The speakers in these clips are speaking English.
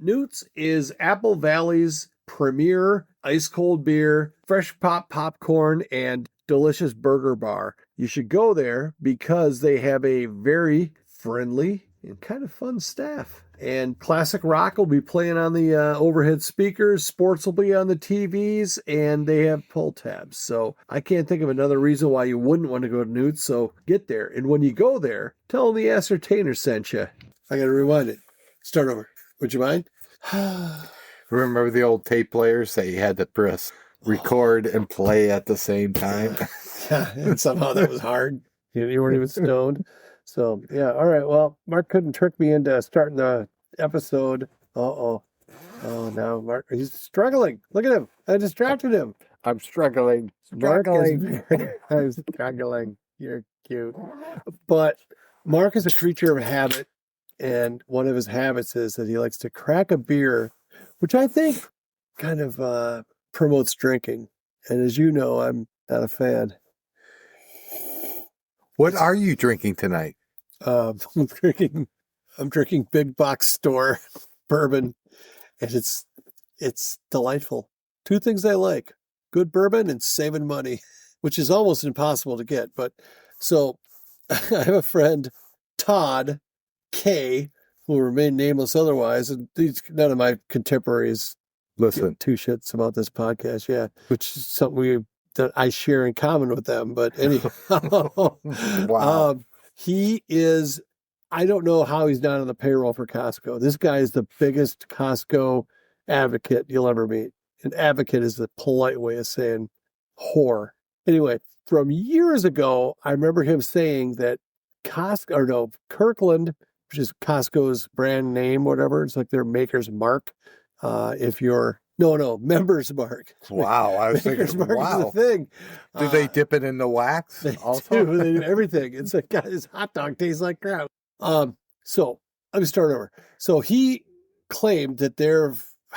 Newt's is Apple Valley's premier ice cold beer, fresh popcorn, and delicious burger bar. You should go there because they have a very friendly and kind of fun staff. And classic rock will be playing on the overhead speakers. Sports will be on the TVs, and they have pull tabs. So I can't think of another reason why you wouldn't want to go to Newt's. So get there. And when you go there, tell them the Ascertainers sent you. I got to rewind it. Start over. Would you mind? Remember the old tape players that you had to press record and play at the same time? Yeah, and somehow that was hard. You weren't even stoned. So, yeah. All right. Well, Mark couldn't trick me into starting the episode. Uh-oh. Oh, now Mark, he's struggling. Look at him. I distracted him. I'm struggling. Mark I'm struggling. You're cute. But Mark is a creature of habit. And one of his habits is that he likes to crack a beer, which I think kind of promotes drinking. And as you know, I'm not a fan. What are you drinking tonight? I'm drinking big box store bourbon, and it's delightful. Two things I like: good bourbon and saving money, which is almost impossible to get. But so I have a friend, Todd K, who will remain nameless otherwise, and none of my contemporaries Listen, two shits about this podcast, yeah, which is something that I share in common with them. But anyhow, wow. He is, I don't know how he's not on the payroll for Costco. This guy is the biggest Costco advocate you'll ever meet. An advocate is the polite way of saying whore. Anyway, from years ago, I remember him saying that Kirkland, which is Costco's brand name, whatever, it's like their maker's mark. Members Mark. Wow, I was Maker's thinking, Mark wow. is the thing. Do they dip it in the wax? They also? do. They do everything. It's like, God, his hot dog tastes like crap. So let me start over. So he claimed that their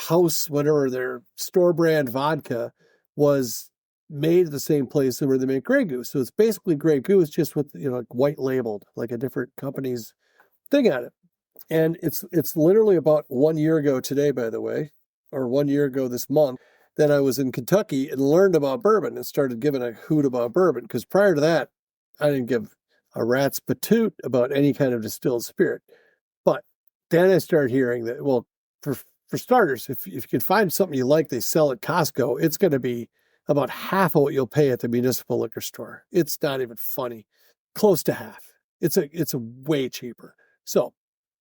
their store brand vodka was made at the same place where they make Grey Goose. So it's basically Grey Goose, just with, like white labeled, like a different company's thing on it. And it's literally about 1 year ago today, by the way, or 1 year ago this month, that I was in Kentucky and learned about bourbon and started giving a hoot about bourbon. Because prior to that, I didn't give a rat's patoot about any kind of distilled spirit. But then I started hearing that, well, for starters, if you can find something you like, they sell at Costco, it's going to be about half of what you'll pay at the municipal liquor store. It's not even funny. Close to half. It's a way cheaper. So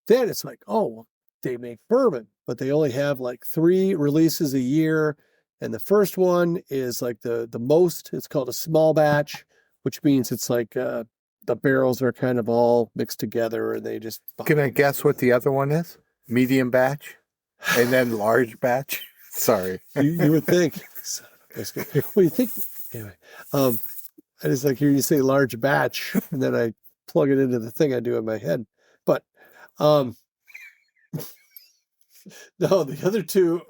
then it's like, oh, well, they make bourbon, but they only have like 3 releases a year. And the first one is like the most. It's called a small batch, which means it's like the barrels are kind of all mixed together, and they just... Can I guess what the other one is? Medium batch? And then large batch? Sorry. You would think. Well, you think... Anyway, I just like hear you say large batch, and then I plug it into the thing I do in my head. But... no, the other two,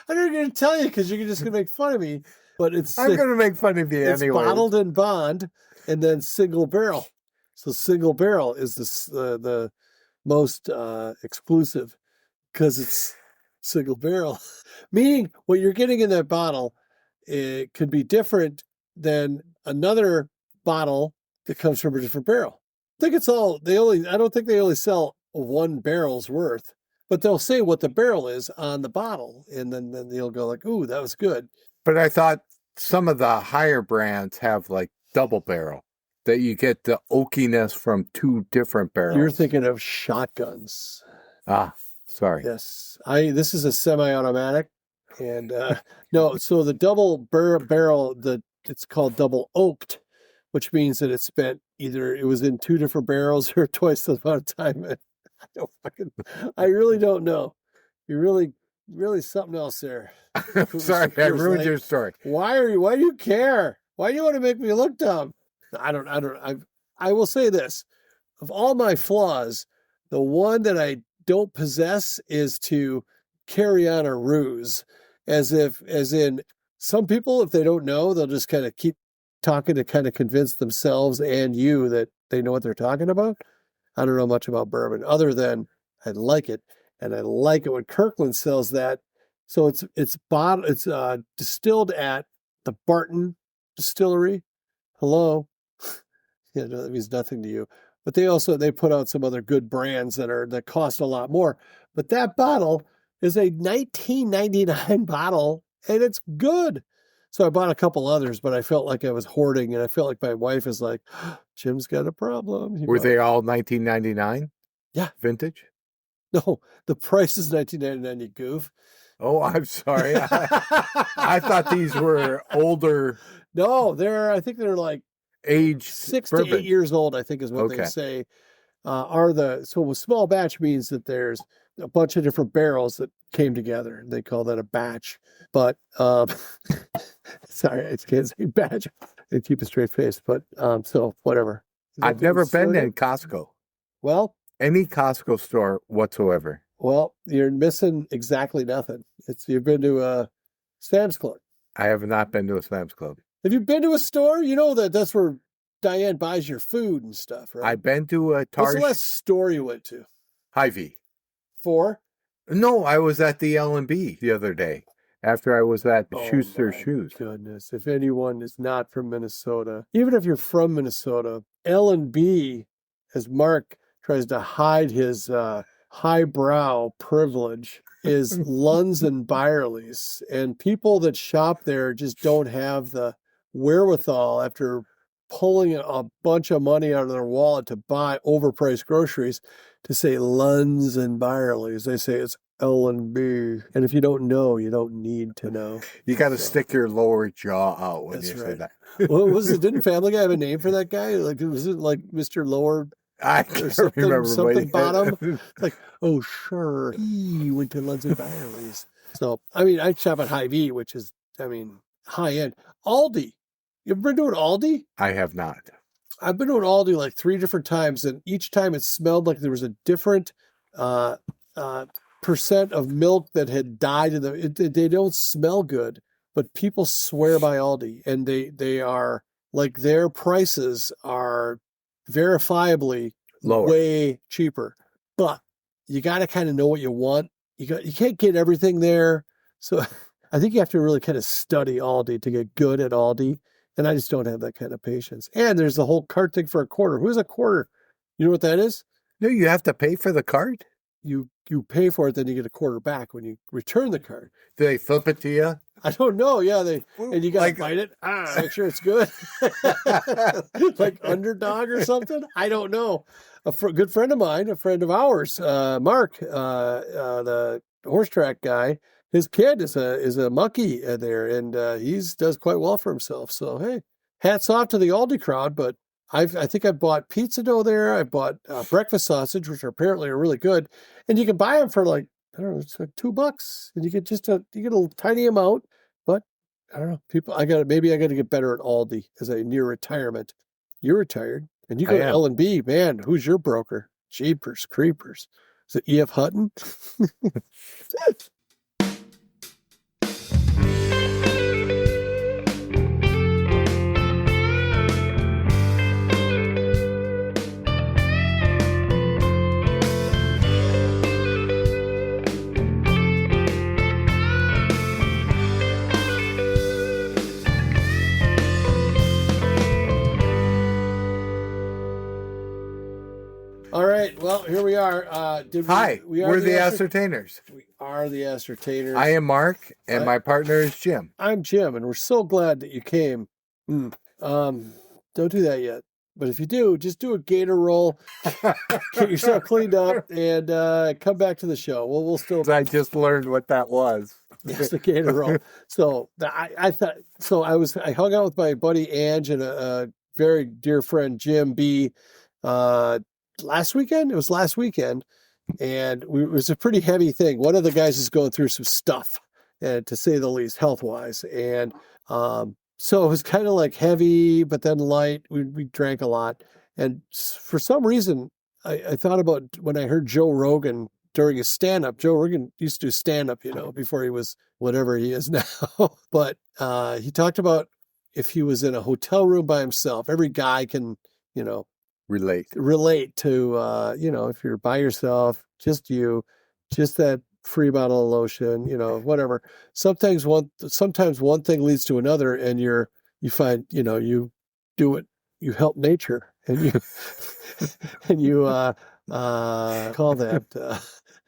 I'm not going to tell you because you're just going to make fun of me. But I'm going to make fun of you anyway. It's bottled in bond, and then single barrel. So single barrel is the most exclusive because it's single barrel. Meaning, what you're getting in that bottle, it could be different than another bottle that comes from a different barrel. I think I don't think they only sell 1 barrel's worth. But they'll say what the barrel is on the bottle, and then they'll go like, ooh, that was good. But I thought some of the higher brands have like double barrel, that you get the oakiness from 2 different barrels. You're thinking of shotguns. Ah, sorry. Yes. This is a semi-automatic. And no, so the double barrel, it's called double oaked, which means that it was in 2 different barrels or twice the amount of time. I really don't know. You're really something else there. Sorry, I ruined your story. Why do you care? Why do you want to make me look dumb? I will say this. Of all my flaws, the one that I don't possess is to carry on a ruse. As in some people, if they don't know, they'll just kind of keep talking to kind of convince themselves and you that they know what they're talking about. I don't know much about bourbon other than I like it. and I like it when Kirkland sells that. So it's distilled at the Barton Distillery. Hello. Yeah, no, that means nothing to you. But they put out some other good brands that cost a lot more. But that bottle is a $19.99 bottle, and it's good. So I bought a couple others, but I felt like I was hoarding, and I felt like my wife is like, Jim's got a problem. Were they all 1999? Yeah. Vintage? No, the price is $19.99, you goof. Oh, I'm sorry. I thought these were older. No, I think they're like aged 6 bourbon. to 8 years old, I think is what they say. So with small batch means that there's a bunch of different barrels that came together. They call that a batch. But sorry, I can't say batch. They keep a straight face. But so whatever. I've never been in Costco. Well, any Costco store whatsoever. Well, you're missing exactly nothing. You've been to a Sam's Club. I have not been to a Sam's Club. Have you been to a store? You know that's where Diane buys your food and stuff, right? I've been to a Target. What's the last store you went to? Hy-Vee. For? No, I was at the L&B the other day after I was at Öyster Shoes. Goodness, if anyone is not from Minnesota, even if you're from Minnesota, L&B, as Mark tries to hide his highbrow privilege, is Lunds and Byerly's. And people that shop there just don't have the wherewithal after pulling a bunch of money out of their wallet to buy overpriced groceries to say Lunds and Byerly's. They say it's L&B. And if you don't know, you don't need to know. You got to stick your lower jaw out when you say that. What was it? Didn't Family Guy have a name for that guy? Like, was it like Mr. Lower? I can't remember. Something bottom. Like, oh, sure. He went to Lunds and Byerly's. So, I mean, I shop at Hy-Vee, which is, high end. Aldi. You ever been to an Aldi? I have not. I've been to an Aldi like 3 different times, and each time it smelled like there was a different percent of milk that had died. They don't smell good, but people swear by Aldi, and they are like their prices are verifiably lower, way cheaper. But you got to kind of know what you want. You can't get everything there, so I think you have to really kind of study Aldi to get good at Aldi. And I just don't have that kind of patience. And there's the whole cart thing for a quarter. Who's a quarter? You know what that is? No, you have to pay for the cart. You pay for it, then you get a quarter back when you return the cart. Do they flip it to you? I don't know. Yeah, and you gotta bite it. Make sure it's good. Like Underdog or something. I don't know. A good friend of mine, a friend of ours, Mark, the horse track guy. His kid is a monkey there, and he does quite well for himself. So hey, hats off to the Aldi crowd. But I think I bought pizza dough there. I bought breakfast sausage, which apparently are really good, and you can buy them for like, I don't know, it's like $2, and you get you get a tiny amount. But I don't know, maybe I got to get better at Aldi as I near retirement. You're retired, and you go to L&B. Man, who's your broker? Jeepers creepers. Is it E.F. Hutton? All right. Well, here we are. Hi, we're the Ascertainers. We are the Ascertainers. I am Mark, and my partner is Jim. I'm Jim, and we're so glad that you came. Don't do that yet. But if you do, just do a Gator Roll, get yourself cleaned up, and come back to the show. We'll still. I just learned what that was. Yes, the Gator Roll. So I thought. So I hung out with my buddy Ange and a very dear friend Jim B. Last weekend. It was last weekend, and it was a pretty heavy thing. One of the guys is going through some stuff, to say the least, health wise, and so it was kind of like heavy, but then light. We drank a lot, and for some reason, I thought about when I heard Joe Rogan during his stand-up. Joe Rogan used to do stand-up, before he was whatever he is now. But he talked about if he was in a hotel room by himself. Every guy can, relate to, if you're by yourself, just you, just that free bottle of lotion, whatever. Sometimes one thing leads to another, and you find, you do it, you help nature, and you and you call that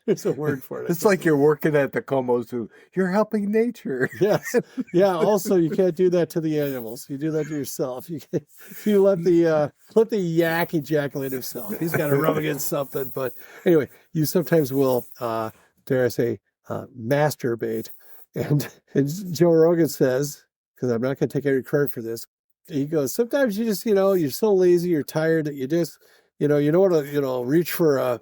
there's a word for it. It's like you're working at the Como Zoo. You're helping nature. Yes. Yeah. Also, you can't do that to the animals. You do that to yourself. You let the yak ejaculate himself. He's got to rub against something. But anyway, you sometimes will, dare I say, masturbate. And Joe Rogan says, because I'm not going to take any credit for this, he goes, sometimes you just, you're so lazy, you're tired that you just, you don't want to, reach for a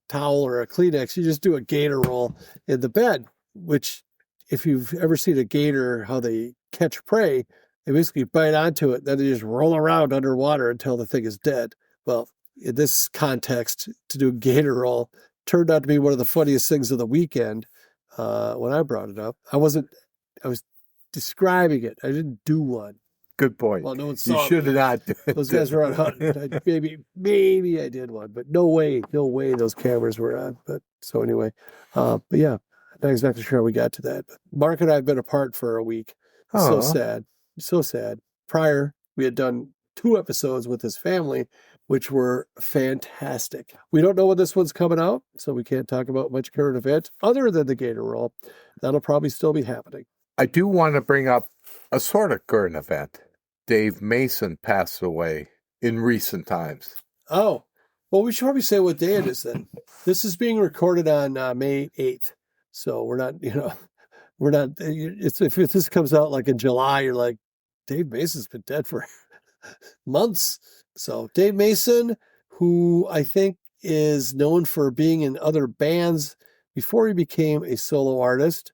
towel or a Kleenex. You just do a Gator roll in the bed, which if you've ever seen a gator, how they catch prey, they basically bite onto it, then they just roll around underwater until the thing is dead. Well, in this context, to do a Gator roll turned out to be one of the funniest things of the weekend when I brought it up. I was describing it. I didn't do one. Good point. Well, no one saw You should have not. Those guys were on hunting. Maybe I did one, but no way those cameras were on. But so anyway, but yeah, not exactly sure how we got to that. But Mark and I have been apart for a week. So sad. Prior, we had done 2 episodes with his family, which were fantastic. We don't know when this one's coming out, so we can't talk about much current event other than the Gator Roll. That'll probably still be happening. I do want to bring up a sort of current event. Dave Mason passed away in recent times. Oh, well, we should probably say what day it is then. This is being recorded on May 8th. So we're not, if this comes out like in July, you're like, Dave Mason's been dead for months. So Dave Mason, who I think is known for being in other bands before he became a solo artist.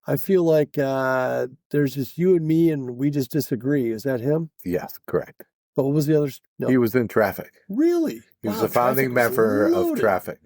I feel like there's just you and me, and we just disagree. Is that him? Yes, correct. But what was the other? No. He was in Traffic. Really? He was a founding member of Traffic.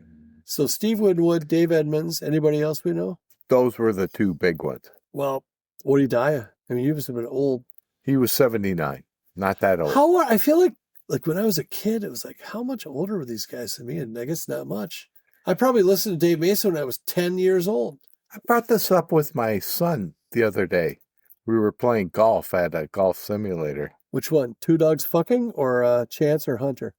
So Steve Winwood, Dave Edmunds, anybody else we know? Those were the 2 big ones. Well, what did he die of? I mean, he was a bit old. He was 79. Not that old. I feel like when I was a kid, it was like, how much older were these guys than me? And I guess not much. I probably listened to Dave Mason when I was 10 years old. I brought this up with my son the other day. We were playing golf at a golf simulator. Which one? 2 dogs fucking or Chance or Hunter?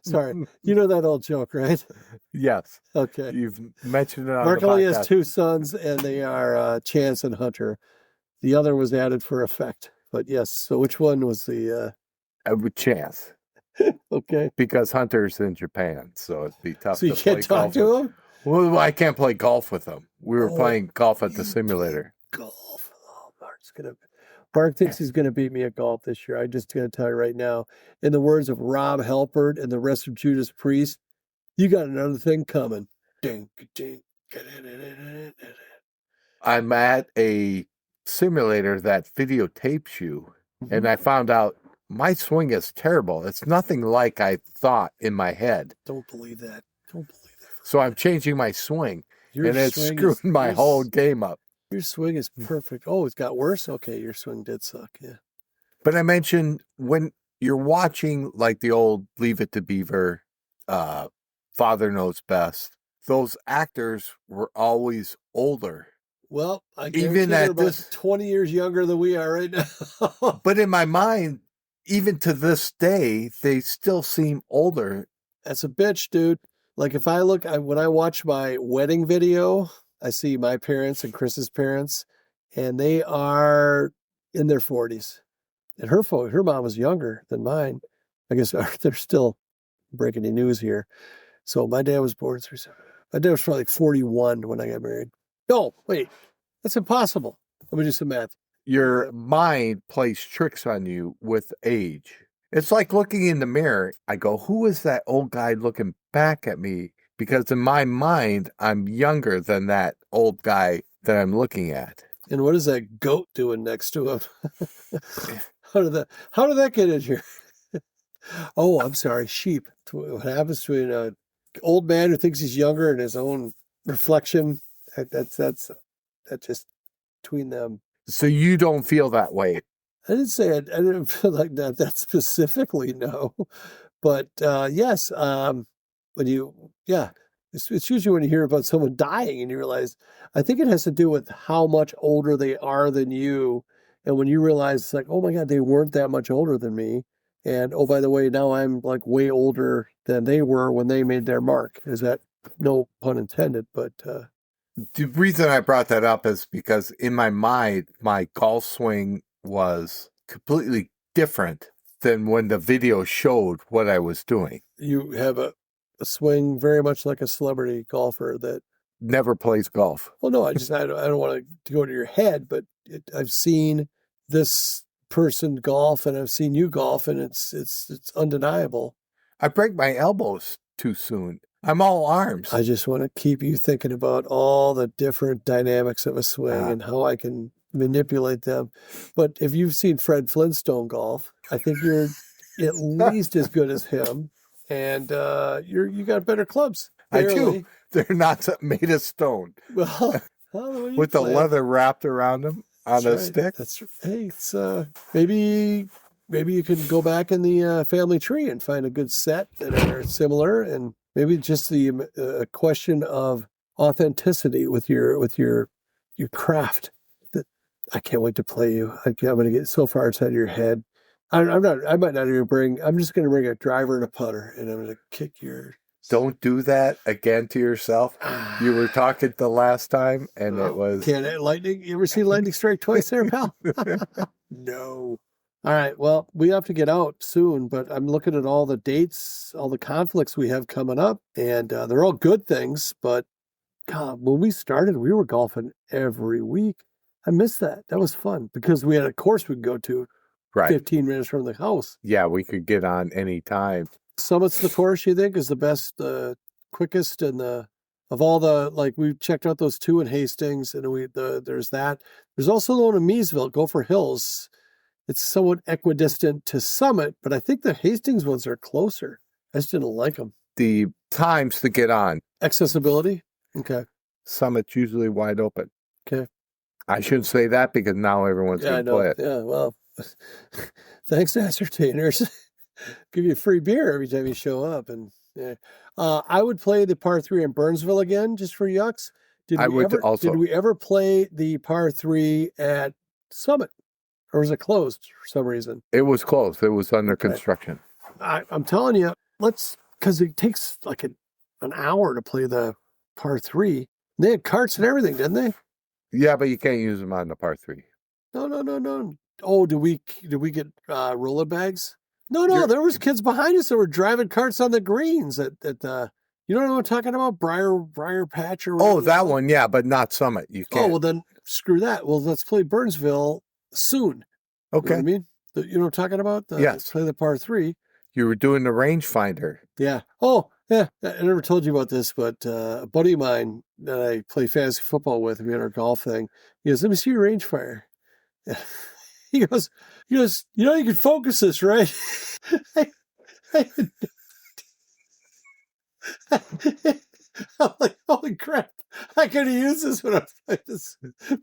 Sorry. You know that old joke, right? Yes. Okay. You've mentioned it on Mark the only podcast. has 2 sons, and they are Chance and Hunter. The other was added for effect. But yes, so which one was the... With Chance. Okay. Because Hunter's in Japan, so it'd be tough to play golf. So you can't talk to him? Well, I can't play golf with him. We were playing golf at the simulator. Golf. Oh, Mark thinks he's going to beat me at golf this year. I'm just going to tell you right now, in the words of Rob Halpert and the rest of Judas Priest, you got another thing coming. I'm at a simulator that videotapes you, and I found out my swing is terrible. It's nothing like I thought in my head. Don't believe that. So I'm changing my swing, and it's screwing my whole game up. Your swing is perfect. Oh, it's got worse? Okay, your swing did suck, yeah. But I mentioned when you're watching like the old Leave It to Beaver, Father Knows Best, those actors were always older. Well, I even at this 20 years younger than we are right now. But in my mind, even to this day, they still seem older. That's a bitch, dude. Like if when I watch my wedding video, I see my parents and Chris's parents, and they are in their 40s. And her mom was younger than mine. I guess they're still breaking the news here. So my dad was born. My dad was probably like 41 when I got married. No, wait, that's impossible. Let me do some math. Your mind plays tricks on you with age. It's like looking in the mirror. I go, who is that old guy looking back at me? Because in my mind, I'm younger than that old guy that I'm looking at. And what is that goat doing next to him? How did that get in here? Oh, I'm sorry, sheep. What happens to an old man who thinks he's younger in his own reflection? That's just between them. So you don't feel that way? I didn't say I didn't feel like that specifically, no. But yes, It's usually when you hear about someone dying and you realize, I think it has to do with how much older they are than you. And when you realize it's like, oh my God, they weren't that much older than me. And oh, by the way, now I'm like way older than they were when they made their mark. Is that no pun intended? But The reason I brought that up is because in my mind, my golf swing was completely different than when the video showed what I was doing. you have a swing very much like a celebrity golfer that, Never plays golf. well, no, I don't want to go to your head, but I've seen this person golf and I've seen you golf, and it's undeniable. I break my elbows too soon. I'm all arms. I just want to keep you thinking about all the different dynamics of a swing and how I can manipulate them. But if you've seen Fred Flintstone golf, I think you're at least as good as him, and you got better clubs. I Barely. do. They're not made of stone. Well, With the leather wrapped around them on a stick. That's hey, it's maybe you can go back in the family tree and find a good set that are similar, and maybe just the question of authenticity with your craft. That I can't wait to play you. I'm going to get so far inside of your head. I'm not. I might not even bring. I'm just going to bring a driver and a putter, and I'm going to kick your. Don't do that again to yourself. You were talking the last time, and it was. Can it lightning? You ever seen lightning strike twice there, pal? No. All right. Well, we have to get out soon, but I'm looking at all the dates, all the conflicts we have coming up, and they're all good things. But God, when we started, we were golfing every week. I miss that. That was fun because we had a course we could go to Right. 15 minutes from the house. Yeah, we could get on any time. Summit's the course you think is the best, quickest, and of all the, like, we've checked out those two in Hastings, and there's that. There's also the one in Meesville, Gopher Hills. It's somewhat equidistant to Summit, but I think the Hastings ones are closer. I just didn't like them. The times to get on. Accessibility? Okay. Summit's usually wide open. Okay. I shouldn't say that because now everyone's going to play it. Yeah, well, thanks, TheAscertainers. Give you a free beer every time you show up. And yeah. I would play the par 3 in Burnsville again, just for yucks. Did we ever play the par 3 at Summit? Or was it closed for some reason? It was closed. It was under construction. I'm telling you, because it takes like an hour to play the par 3. They had carts and everything, didn't they? Yeah, but you can't use them on the par 3. No. Oh, did we get roller bags? No, there was kids behind us that were driving carts on the greens at you don't know what I'm talking about? Briar Patch or whatever. Oh, that one, yeah, but not Summit. You can't. Oh, well then screw that. Well, let's play Burnsville soon. Okay. You know what I mean? You know what I'm talking about? Yes. Play the par 3. You were doing the rangefinder. Yeah. Oh, yeah. I never told you about this, but a buddy of mine that I play fantasy football with, we had our golf thing. He goes, "Let me see your rangefinder." He goes, you know, you can focus this, right? I'm like, holy crap. I could have used this when I was playing this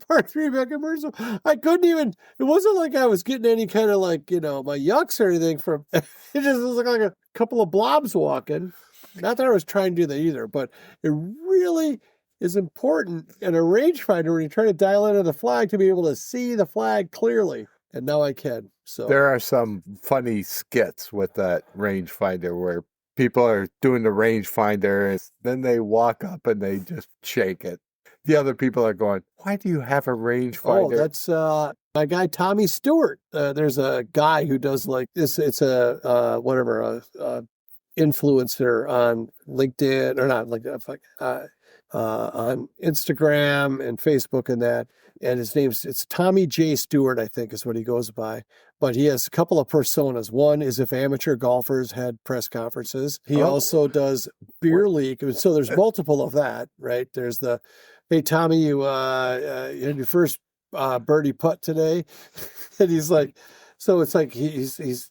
par 3 back in Burnsville. I couldn't even, it wasn't like I was getting any kind of like, my yucks or anything from, it just was like a couple of blobs walking. Not that I was trying to do that either, but it really is important in a rangefinder when you're trying to dial into the flag to be able to see the flag clearly. And now I can. So there are some funny skits with that rangefinder where people are doing the rangefinder and then they walk up and they just shake it. The other people are going, "Why do you have a rangefinder?" Oh, that's my guy Tommy Stewart. There's a guy who does like this. It's a influencer on LinkedIn, or not LinkedIn, on Instagram and Facebook and that. And it's Tommy J. Stewart, I think is what he goes by. But he has a couple of personas. One is if amateur golfers had press conferences. He also does beer league. So there's multiple of that, right? There's the, "Hey, Tommy, you had your first birdie putt today." And he's like, so it's like he's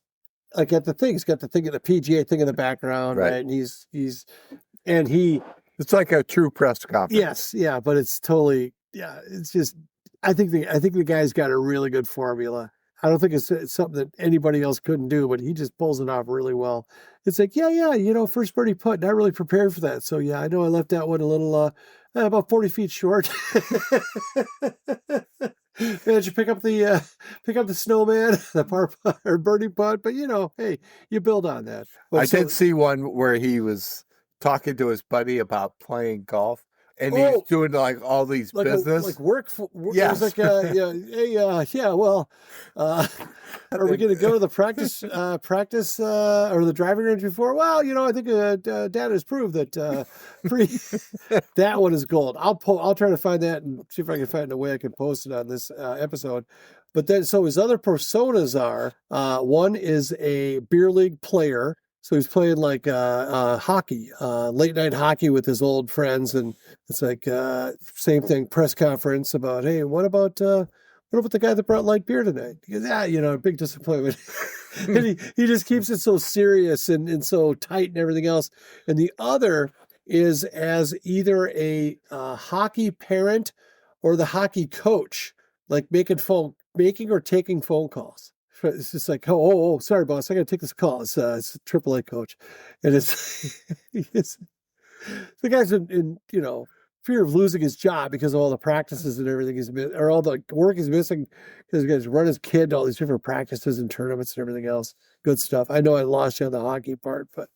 like at the thing. He's got the thing, the PGA thing in the background, right? And it's like a true press conference. Yes, yeah, but it's totally, yeah. It's just, I think the guy's got a really good formula. I don't think it's something that anybody else couldn't do, but he just pulls it off really well. It's like, yeah, first birdie putt, not really prepared for that. So yeah, I know I left that one a little, about 40 feet short. Did you pick up the snowman, the par putt or birdie putt? But hey, you build on that. But I did see one where he was talking to his buddy about playing golf, and he was doing like all these business, like work. Yes. It was like, yeah. Well, are we going to go to the practice or the driving range before? Well, I think data has proved that that one is gold. I'll try to find that and see if I can find a way I can post it on this episode. But then, so his other personas are one is a beer league player. So he's playing like hockey, late night hockey with his old friends, and it's like same thing. Press conference about, hey, what about the guy that brought light beer tonight? He goes, big disappointment. And he just keeps it so serious and so tight and everything else. And the other is as either a hockey parent or the hockey coach, like making or taking phone calls. It's just like, oh, sorry, boss, I got to take this call. It's a AAA coach, and it's the guy's in fear of losing his job because of all the practices and everything or all the work he's missing because he's got to run his kid to all these different practices and tournaments and everything else. Good stuff. I know I lost you on the hockey part, but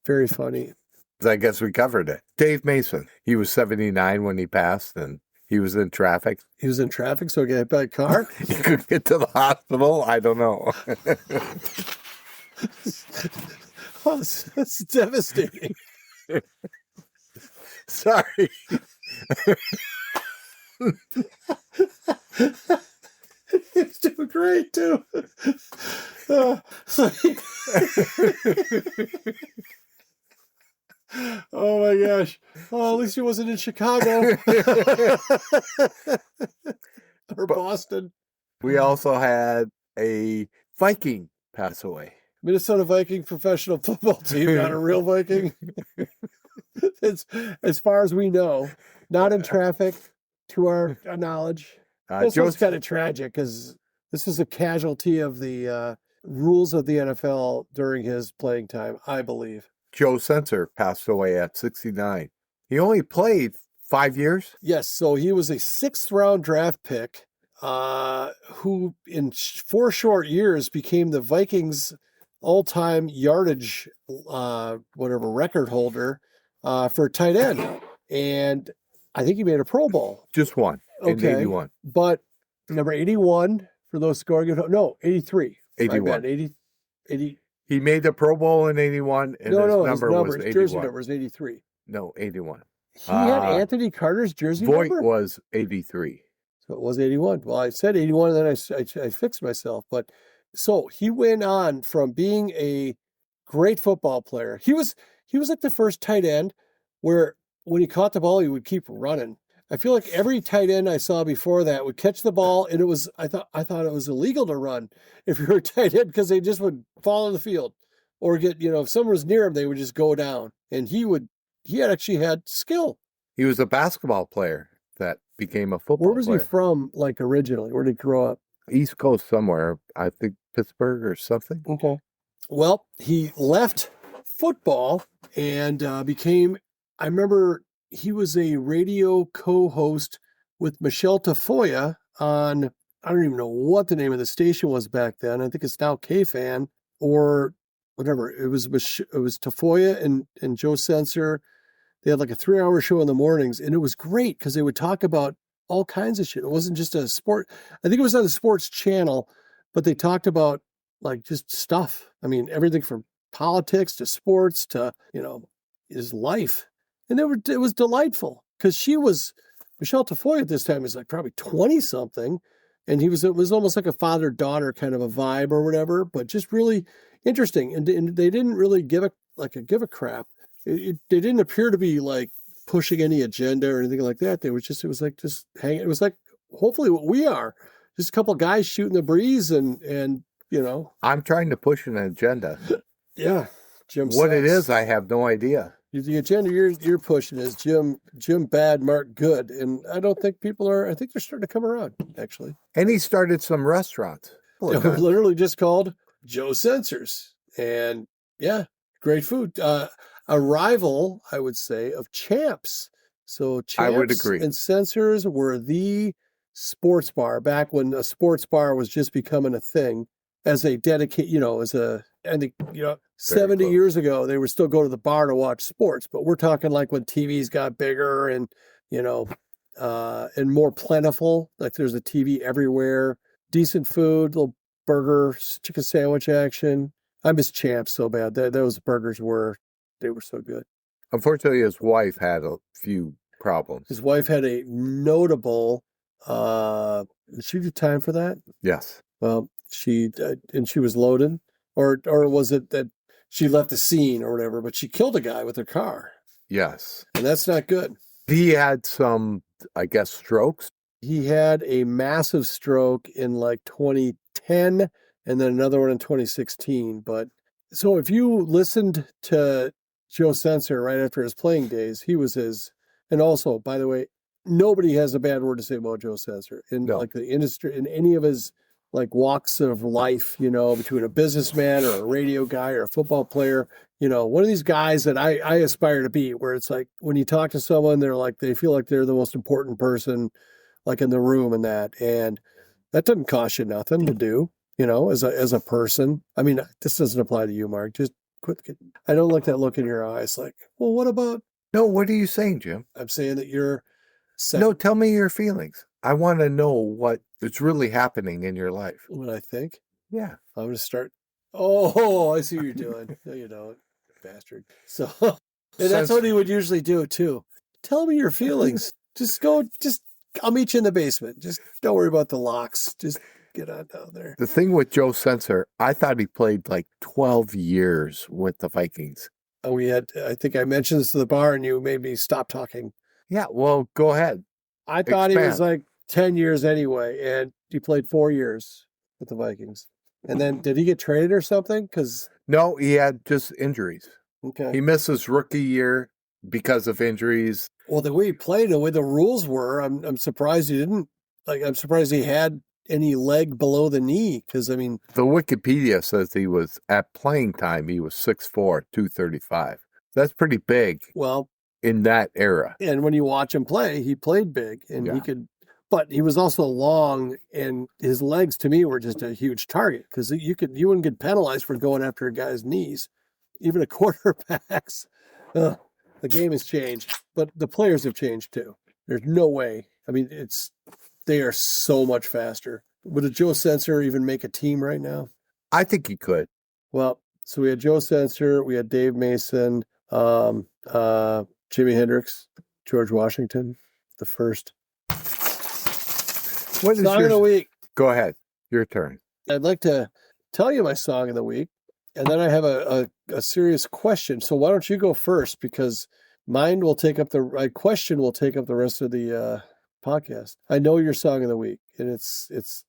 very funny. I guess we covered it. Dave Mason, he was 79 when he passed, and he was in traffic. He was in traffic, so he got hit by a car? He could get to the hospital? I don't know. Oh, that's devastating. Sorry. He's doing great, too. Oh my gosh. Well, at least he wasn't in Chicago. Or Boston. We also had a Viking pass away. Minnesota Viking professional football team, not a real Viking. It's, as far as we know, not in traffic to our knowledge. This was kind of tragic because this was a casualty of the rules of the NFL during his playing time, I believe. Joe Sensor passed away at 69. He only played 5 years? Yes, so he was a 6th-round draft pick who in 4 short years became the Vikings' all-time yardage record holder for tight end. And I think he made a Pro Bowl. Just one in 81. But number 81 for those scoring at home. No, 83. 81. 80. He made the Pro Bowl in 81, and his number was 81. His jersey number was 83. No, 81. He had Anthony Carter's jersey Voigt number? was 83. So it was 81. Well, I said 81, and then I fixed myself. But so he went on from being a great football player. He was like the first tight end where when he caught the ball, he would keep running. I feel like every tight end I saw before that would catch the ball, and I thought it was illegal to run if you were a tight end because they just would fall on the field or get, if someone was near him, they would just go down. And he actually had skill. He was a basketball player that became a football player. Where was he from, like, originally? Where did he grow up? East Coast somewhere. I think Pittsburgh or something. Okay. Well, he left football and became, I remember he was a radio co-host with Michelle Tafoya on, I don't even know what the name of the station was back then. I think it's now K-Fan or whatever. It was Tafoya and Joe Sensor. They had like a 3-hour show in the mornings, and it was great because they would talk about all kinds of shit. It wasn't just a sport. I think it was on the sports channel, but they talked about like just stuff. I mean, everything from politics to sports to, his life. And it was delightful because Michelle Tafoya at this time was like probably 20 something. And it was almost like a father-daughter kind of a vibe or whatever, but just really interesting. And they didn't really give a crap. They didn't appear to be like pushing any agenda or anything like that. It was like just hanging. It was like hopefully what we are, just a couple of guys shooting the breeze and I'm trying to push an agenda. Yeah. Jim what Sachs. it is, I have no idea. The agenda you're pushing is Jim bad, Mark good, and I don't think people are. I think they're starting to come around actually. And he started some restaurants. They're literally just called Joe Sensors, and yeah, great food. A rival, I would say, of Champs. So Champs I would agree. and Sensors were the sports bar back when a sports bar was just becoming a thing. As a dedicate, I think 70 years ago, they would still go to the bar to watch sports, but we're talking like when TVs got bigger and, and more plentiful, like there's a TV everywhere, decent food, little burger, chicken sandwich action. I miss Champs so bad. Those burgers were so good. Unfortunately, his wife had a few problems. His wife had a notable, did she do time for that? Yes. Well, she was loaded, or was it that she left the scene or whatever, but she killed a guy with her car. Yes. And that's not good. He had some, I guess, strokes. He had a massive stroke in like 2010 and then another one in 2016. But so if you listened to Joe Sensor right after his playing days, he was and also, by the way, nobody has a bad word to say about Joe Sensor in like the industry, in any of his like walks of life, between a businessman or a radio guy or a football player, one of these guys that I aspire to be, where it's like when you talk to someone, they feel like they're the most important person, like in the room and that doesn't cost you nothing to do, as a person. I mean, this doesn't apply to you, Mark. Just quit. I don't like that look in your eyes. Like, well, what about? No, what are you saying, Jim? I'm saying that you're. No, tell me your feelings. I want to know what is really happening in your life. What I think? Yeah. I'm going to start. Oh, I see what you're doing. No, you don't, bastard. So, and that's what he would usually do, too. Tell me your feelings. I'll meet you in the basement. Just don't worry about the locks. Just get on down there. The thing with Joe Sensor, I thought he played like 12 years with the Vikings. And I think I mentioned this to the bar and you made me stop talking. Yeah, well, go ahead. I thought he was like 10 years anyway, and he played 4 years with the Vikings. And then did he get traded or something? No, he had just injuries. Okay. He missed his rookie year because of injuries. Well, the way he played, the way the rules were, I'm surprised he didn't. Like, I'm surprised he had any leg below the knee. Because, I mean, the Wikipedia says he was, at playing time, he was 6'4", 235. That's pretty big. Well, in that era. And when you watch him play, he played big and he could, but he was also long, and his legs to me were just a huge target because you wouldn't get penalized for going after a guy's knees, even a quarterback's. The game has changed, but the players have changed too. There's no way. I mean, they are so much faster. Would a Joe Sensor even make a team right now? I think he could. Well, so we had Joe Sensor, we had Dave Mason, Jimi Hendrix, George Washington, the first. What is song of the week? Go ahead. Your turn. I'd like to tell you my song of the week, and then I have a serious question. So why don't you go first? Because my question will take up the rest of the podcast. I know your song of the week, and it's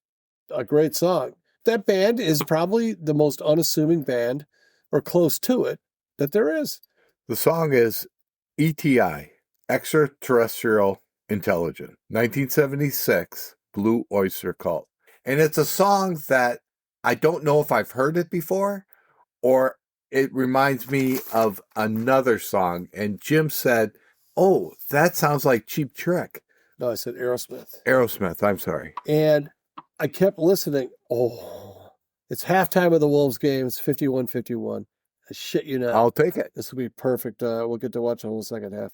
a great song. That band is probably the most unassuming band, or close to it, that there is. The song is ETI, Extraterrestrial Intelligence, 1976, Blue Öyster Cult. And it's a song that I don't know if I've heard it before, or it reminds me of another song. And Jim said, oh, that sounds like Cheap Trick. No, I said Aerosmith. Aerosmith, I'm sorry. And I kept listening. Oh, it's halftime of the Wolves game. It's 51-51. I shit you not. I'll take it. This will be perfect. We'll get to watch the whole second half.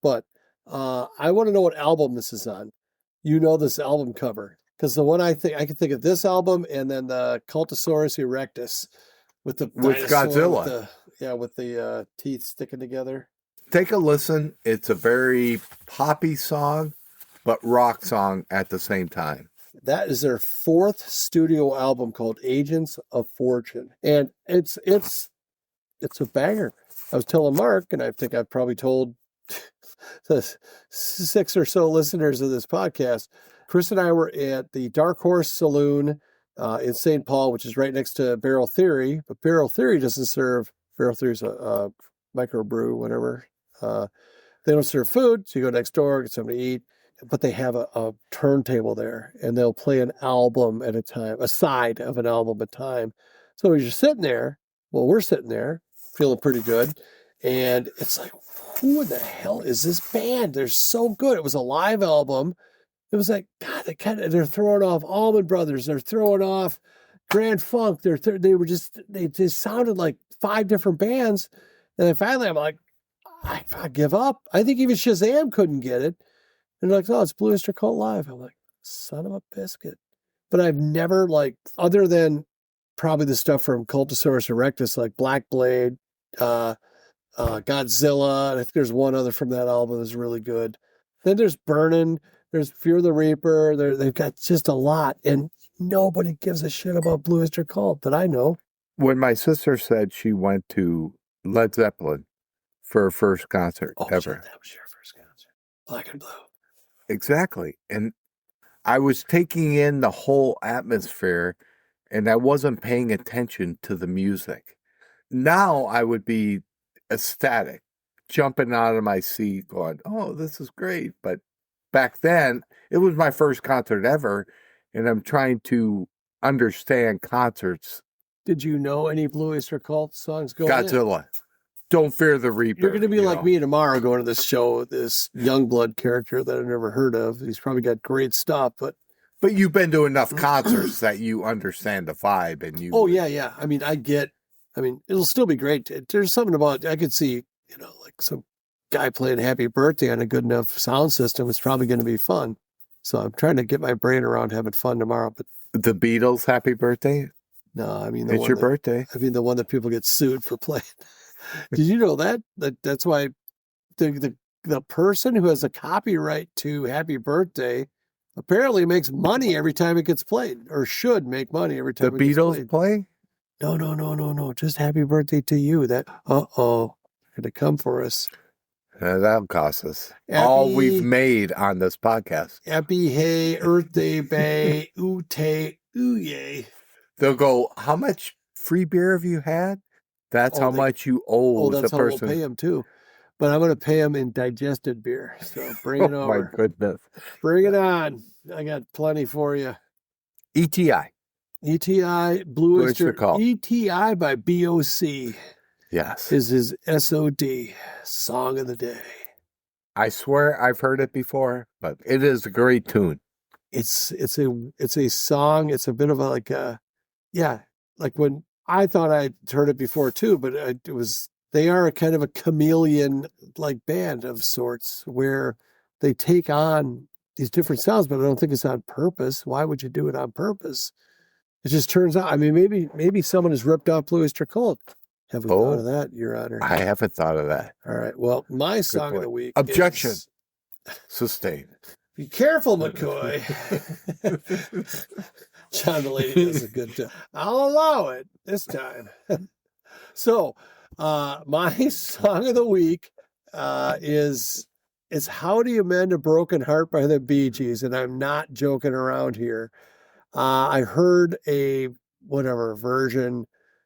But I want to know what album this is on. You know this album cover. Because the one I can think of this album and then the Cultosaurus erectus with Godzilla. With the teeth sticking together. Take a listen. It's a very poppy song, but rock song at the same time. That is their fourth studio album called Agents of Fortune. And it's a banger. I was telling Mark, and I think I've probably told the 6 or so listeners of this podcast, Chris and I were at the Dark Horse Saloon in St. Paul, which is right next to Barrel Theory. But Barrel Theory doesn't serve. Barrel Theory is a microbrew, whatever. They don't serve food, so you go next door, get something to eat. But they have a turntable there, and they'll play an album at a time, a side of an album at a time. So as you're sitting there, well, we're sitting there feeling pretty good, and it's like, who in the hell is this band? They're so good. It was a live album. It was like, God, they're throwing off Allman Brothers. They're throwing off Grand Funk. They just sounded like 5 different bands. And then finally I'm like, I give up. I think even Shazam couldn't get it. And they're like, oh, it's Blue Öyster Cult Live. I'm like, son of a biscuit. But I've never, like, other than probably the stuff from Cultosaurus Erectus, like Black Blade, Godzilla, and I think there's one other from that album that's really good. Then there's Burnin', there's Fear the Reaper. They've got just a lot, and nobody gives a shit about Blue Öyster Cult that I know. When my sister said she went to Led Zeppelin for her first concert ever. That was your first concert. Black and Blue. Exactly. And I was taking in the whole atmosphere, and I wasn't paying attention to the music. Now I would be ecstatic, jumping out of my seat going, oh, this is great. But back then, it was my first concert ever, and I'm trying to understand concerts. Did you know any Blue Öyster Cult songs going Godzilla. Don't Fear the Reaper. You're going to be like me tomorrow going to this show, this Youngblood character that I've never heard of. He's probably got great stuff, but you've been to enough concerts that you understand the vibe and you... Oh, yeah. I mean, it'll still be great. There's something about, I could see, like some guy playing Happy Birthday on a good enough sound system. It's probably going to be fun. So I'm trying to get my brain around having fun tomorrow. But the Beatles' Happy Birthday? No, I mean, it's your birthday. I mean, the one that people get sued for playing. Did you know that? That's why the person who has a copyright to Happy Birthday apparently makes money every time it gets played, or should make money every time the Beatles play? No. Just Happy Birthday to you. That, going to come for us. That'll cost us all we've made on this podcast. Happy Hey, Earth Day Bay, Oote, Ooyay. They'll go, how much free beer have you had? That's how much you owe the person. That's how we'll pay him too. But I'm going to pay him in digested beer. So bring it over. Oh my goodness. Bring it on. I got plenty for you. ETI. Blue Öyster Cult. ETI by BOC. Yes. Is his SOD, Song of the Day. I swear I've heard it before, but it is a great tune. It's a song. It's a bit of like when I thought I'd heard it before too, but they are a kind of a chameleon like band of sorts where they take on these different sounds, but I don't think it's on purpose. Why would you do it on purpose? It just turns out, I mean, maybe someone has ripped off Blue Öyster Cult. Have we thought of that, Your Honor? I haven't thought of that. All right. Well, my song of the week Objection. Sustained. Be careful, McCoy. John Delaney does a good job. I'll allow it this time. So, my song of the week is How Do You Mend a Broken Heart by the Bee Gees, and I'm not joking around here. I heard a version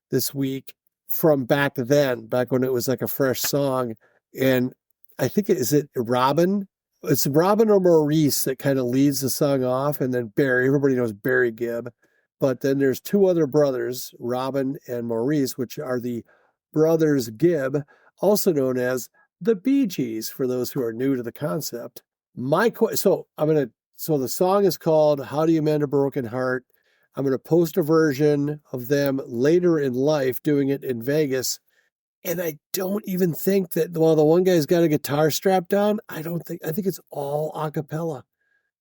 this week from back when it was like a fresh song, and I think is it Robin? It's Robin or Maurice that kind of leads the song off, and then Barry. Everybody knows Barry Gibb, but then there's 2 other brothers, Robin and Maurice, which are the brothers Gibb, also known as the Bee Gees, for those who are new to the concept. So the song is called How Do You Mend a Broken Heart? I'm going to post a version of them later in life doing it in Vegas. And I don't even think that while the one guy's got a guitar strapped down, I think it's all a cappella.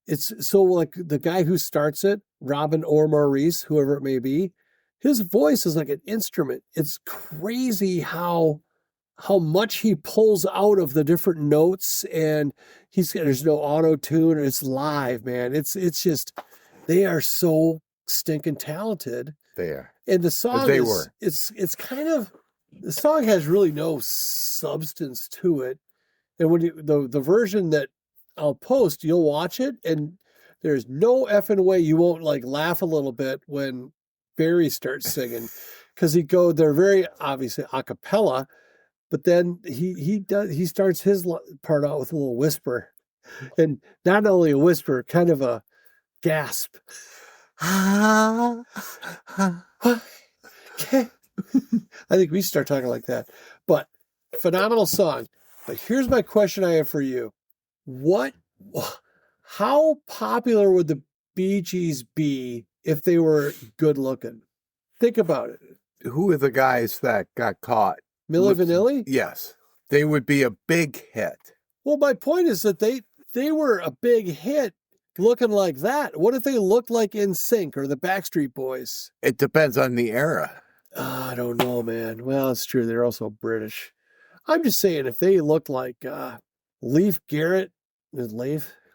It's so like the guy who starts it, Robin or Maurice, whoever it may be, his voice is like an instrument. It's crazy how much he pulls out of the different notes, and there's no auto tune. It's live, man. It's just, they are so stinking talented. They are. And the song it's kind of, the song has really no substance to it. And when the version that I'll post, you'll watch it, and there's no effing way you won't like laugh a little bit when Barry starts singing, because they're very obviously a cappella, But then he starts his part out with a little whisper, and not only a whisper, kind of a gasp. Okay. I think we start talking like that. But phenomenal song. But here's my question I have for you. How popular would the Bee Gees be if they were good looking? Think about it. Who are the guys that got caught? Milli Vanilli? Yes. They would be a big hit. Well, my point is that they were a big hit looking like that. What if they looked like NSYNC or the Backstreet Boys? It depends on the era. I don't know, man. Well, it's true. They're also British. I'm just saying, if they looked like Leif Garrett,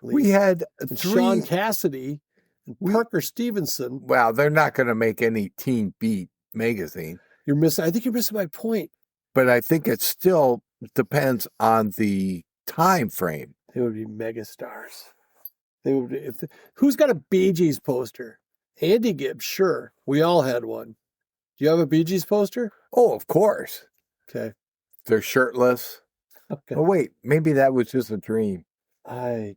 We had and Sean Cassidy, and Parker Stevenson. Well, they're not going to make any Teen Beat magazine. I think you're missing my point. But I think it still depends on the time frame. They would be megastars. They would be, who's got a Bee Gees poster? Andy Gibbs, sure. We all had one. Do you have a Bee Gees poster? Oh, of course. Okay. They're shirtless. Okay. Oh, wait. Maybe that was just a dream. I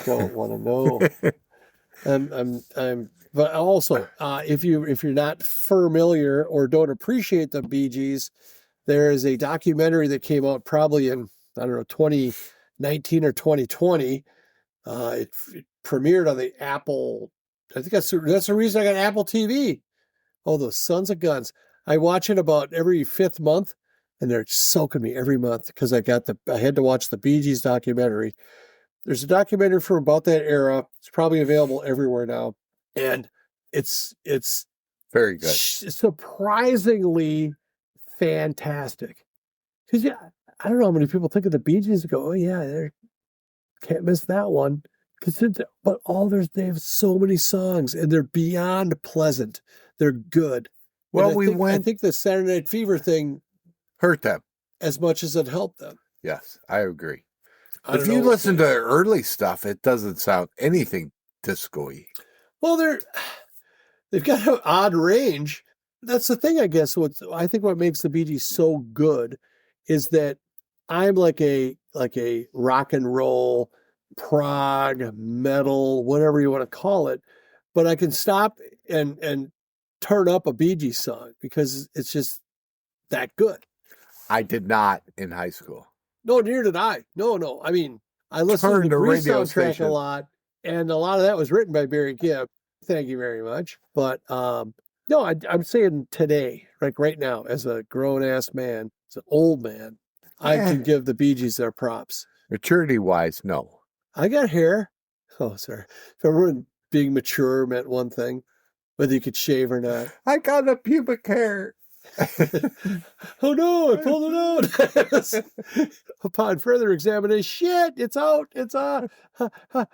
don't want to know. But also, if you're not familiar or don't appreciate the Bee Gees, there is a documentary that came out probably in, 2019 or 2020. It premiered on the Apple. I think that's the reason I got Apple TV. Oh, those sons of guns. I watch it about every 5th month, and they're soaking me every month because I had to watch the Bee Gees documentary. There's a documentary from about that era. It's probably available everywhere now. And it's very good. Surprisingly fantastic. Because I don't know how many people think of the Bee Gees and go, oh yeah, can't miss that one. But they have so many songs and they're beyond pleasant. They're good. Well, I think the Saturday Night Fever thing hurt them as much as it helped them. Yes, I agree. If you listen to early stuff, it doesn't sound anything disco-y. Well, they've got an odd range. That's the thing, I guess. I think what makes the Bee Gees so good is that I'm like a rock and roll, prog, metal, whatever you want to call it, but I can stop and turn up a Bee Gees song because it's just that good. I did not in high school. No, neither did I. No. I mean, I listened to the Grease soundtrack a lot, and a lot of that was written by Barry Gibb. Thank you very much. But no, I'm saying today, like right now, as a grown-ass man, as an old man, I can give the Bee Gees their props. Maturity-wise, no. I got hair. Oh, sorry. Remember when being mature meant one thing, whether you could shave or not? I got a pubic hair. Oh no, I pulled it out. Upon further examination, shit, it's out. It's on. What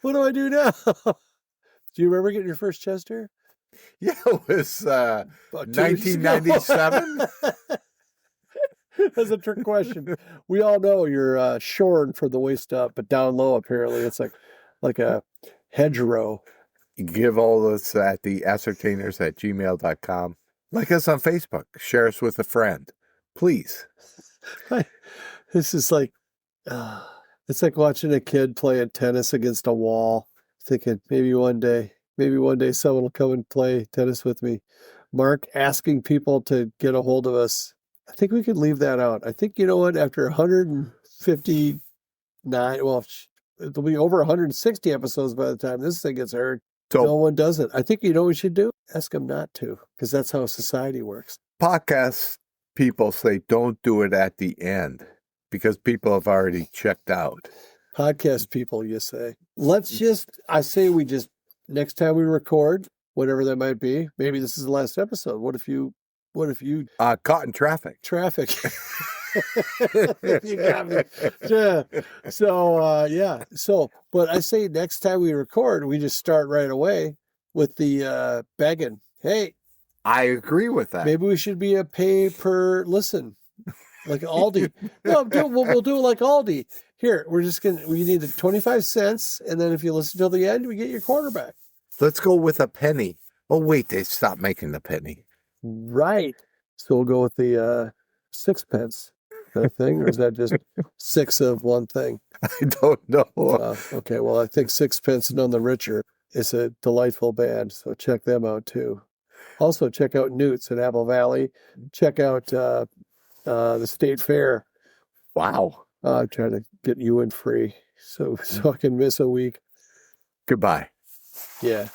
do I do now? Do you remember getting your first chest hair? Yeah, it was 1997. That's a trick question. We all know you're shorn for the waist up, but down low, apparently, it's like a hedgerow. Give all this at TheAscertainers@gmail.com. Like us on Facebook. Share us with a friend. Please. This is like, it's like watching a kid playing tennis against a wall, thinking maybe one day someone will come and play tennis with me. Mark asking people to get a hold of us. I think we could leave that out. I think, you know what, after 159, well, it'll be over 160 episodes by the time this thing gets heard. So, no one does it. I think you know what we should do? Ask them not to, because that's how society works. Podcast people say don't do it at the end because people have already checked out. Podcast people, you say. I say we just, next time we record, whatever that might be, maybe this is the last episode. What if you caught in traffic. You got me. Yeah. So, but I say next time we record, we just start right away with the begging. Hey, I agree with that. Maybe we should be a pay per listen, like Aldi. No, we'll do it like Aldi. Here, we need 25 cents, and then if you listen till the end, we get your quarterback. Let's go with a penny. Oh wait, they stopped making the penny. Right. So we'll go with the 6 pence. kind of thing, or is that just six of one thing? I don't know. Okay, well, I think Sixpence None the Richer is a delightful band, so check them out too. Also, check out Newt's in Apple Valley. Check out the State Fair. Wow. I'm trying to get you in free so I can miss a week. Goodbye. Yeah.